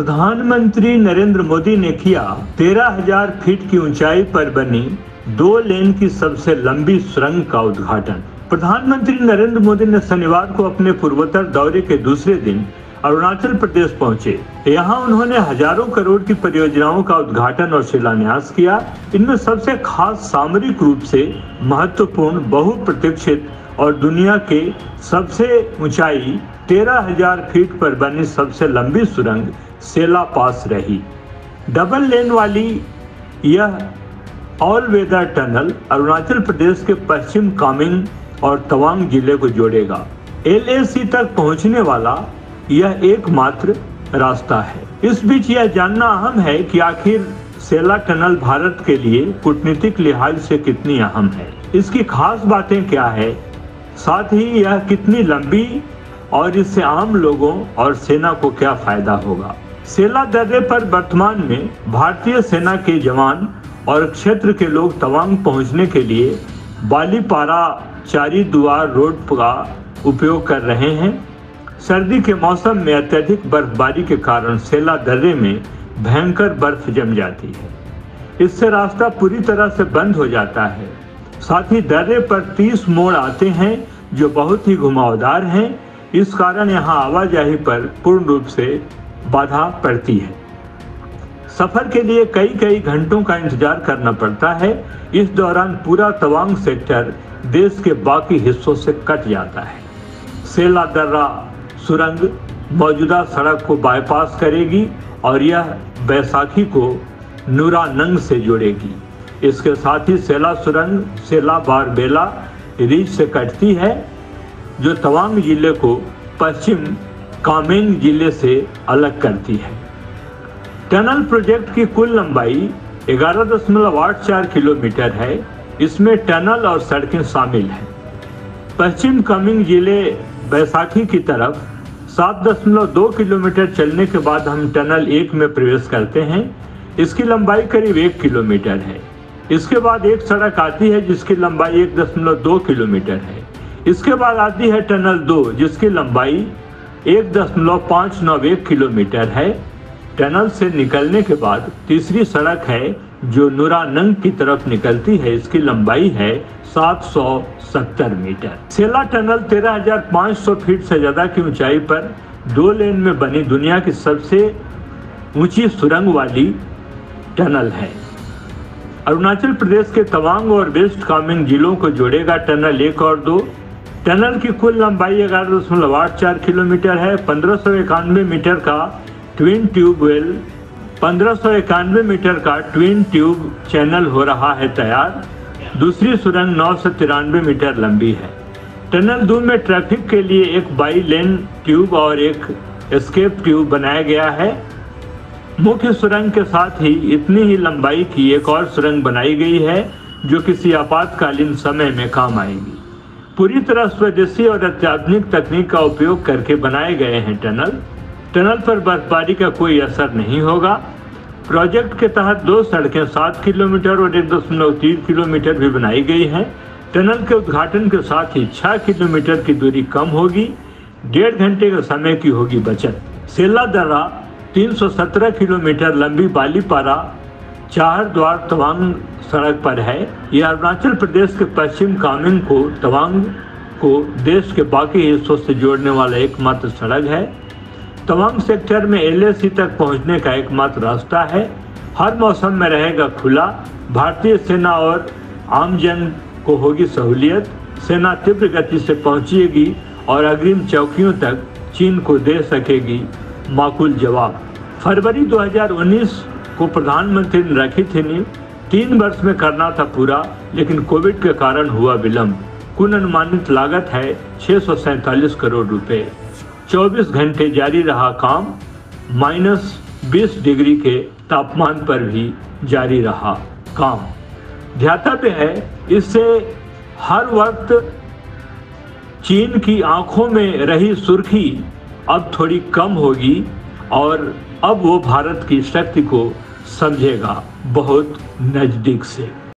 प्रधानमंत्री नरेंद्र मोदी ने किया 13,000 फीट की ऊंचाई पर बनी 2 लेन की सबसे लंबी सुरंग का उद्घाटन। प्रधानमंत्री नरेंद्र मोदी ने शनिवार को अपने पूर्वोत्तर दौरे के दूसरे दिन अरुणाचल प्रदेश पहुंचे। यहां उन्होंने हजारों करोड़ की परियोजनाओं का उद्घाटन और शिलान्यास किया। इनमें सबसे खास सामरिक रूप से महत्वपूर्ण, बहुप्रतीक्षित और दुनिया के सबसे ऊंचाई 13,000 फीट पर बनी सबसे लंबी सुरंग सेला पास रही। डबल लेन वाली यह all weather tunnel Arunachal Pradesh के पश्चिम कामेंग और तवांग जिले को जोड़ेगा। LAC तक पहुंचने वाला यह एकमात्र रास्ता है। इस बीच यह जानना अहम है कि आखिर सेला टनल भारत के लिए कूटनीतिक लिहाज से कितनी अहम है, इसकी खास बातें क्या है, साथ ही यह कितनी लंबी और इससे आम लोगों और सेना को क्या फायदा होगा। सेला दर्रे पर वर्तमान में भारतीय सेना के जवान और क्षेत्र के लोग तवांग पहुंचने के लिए बालीपारा चारीदुआर रोड का उपयोग कर रहे हैं। सर्दी के मौसम में अत्यधिक बर्फबारी के कारण सेला दर्रे में भयंकर बर्फ जम जाती है। इससे रास्ता पूरी तरह से बंद हो जाता है। साथ ही दर्रे पर 30 मोड़ आते हैं जो बहुत ही घुमावदार हैं। इस कारण यहाँ आवाजाही पर पूर्ण रूप से बाधा पड़ती है। सफर के लिए कई घंटों का इंतजार करना पड़ता है। इस दौरान पूरा तवांग सेक्टर देश के बाकी हिस्सों से कट जाता है। सेला दर्रा सुरंग मौजूदा सड़क को बाईपास करेगी और यह बैसाखी को नुरानंग से जोड़ेगी। इसके साथ ही सेला सुरंग सेला बारबेला रिज से कटती है जो तवांग जिले को पश्चिम कामेंग जिले से अलग करती है। टनल प्रोजेक्ट की कुल लंबाई 11.84 किलोमीटर है। इसमें टनल और सड़कें शामिल हैं। पश्चिम कामेंग जिले बैसाखी की तरफ 7.2 किलोमीटर चलने के बाद हम टनल 1 में प्रवेश करते हैं। इसकी लंबाई करीब 1 किलोमीटर है। इसके बाद एक सड़क आती है जिसकी लंबाई 1.2 किलोमीटर है। इसके बाद आती है टनल 2 जिसकी लंबाई 1.591 किलोमीटर है। टनल से निकलने के बाद तीसरी सड़क है जो नुरानंग की तरफ निकलती है। इसकी लंबाई है 770 मीटर। सेला टनल 13,500 फीट से ज्यादा की ऊंचाई पर 2 लेन में बनी दुनिया की सबसे ऊंची सुरंग वाली टनल है। अरुणाचल प्रदेश के तवांग और वेस्ट कामेंग जिलों को जोड़ेगा टनल 1 और 2। टनल की कुल लंबाई 11.84 किलोमीटर है। 1591 मीटर का ट्विन ट्यूब वेल 1591 मीटर का ट्विन ट्यूब चैनल हो रहा है तैयार। दूसरी सुरंग 993 मीटर लंबी है। टनल 2 में ट्रैफिक के लिए एक बाई लेन ट्यूब और एक एस्केप ट्यूब बनाया गया है। मुख्य सुरंग के साथ ही इतनी ही लंबाई की एक और सुरंग बनाई गई है जो किसी आपातकालीन समय में काम आएगी। पूरी तरह स्वदेशी और अत्याधुनिक तकनीक का उपयोग करके बनाए गए हैं टनल पर बर्फबारी का कोई असर नहीं होगा। प्रोजेक्ट के तहत 2 सड़कें 7 किलोमीटर और 1.3 किलोमीटर भी बनाई गई हैं। टनल के उद्घाटन के साथ ही 6 किलोमीटर की दूरी कम होगी। 1.5 घंटे के समय की होगी बचत। सेला दर्रा 317 किलोमीटर लंबी बालीपारा चारद्वार तवांग सड़क पर है। यह अरुणाचल प्रदेश के पश्चिम कामेंग को तवांग को देश के बाकी हिस्सों से जोड़ने वाला एकमात्र सड़क है। तवांग सेक्टर में LAC तक पहुंचने का एकमात्र रास्ता है। हर मौसम में रहेगा खुला। भारतीय सेना और आमजन को होगी सहूलियत। सेना तीव्र गति से पहुंचेगी और अग्रिम चौकियों तक चीन को दे सकेगी माकूल जवाब। फरवरी 2019 को प्रधानमंत्री ने रखी थी नींव। 3 वर्ष में करना था पूरा, लेकिन कोविड के कारण हुआ विलंब। कुल अनुमानित लागत है 647 करोड़ रुपए। 24 घंटे जारी रहा काम। -20 डिग्री के तापमान पर भी जारी रहा काम। ध्यातव्य है इससे हर वक्त चीन की आंखों में रही सुर्खी अब थोड़ी कम होगी और अब वो भारत की शक्ति को समझेगा बहुत नजदीक से।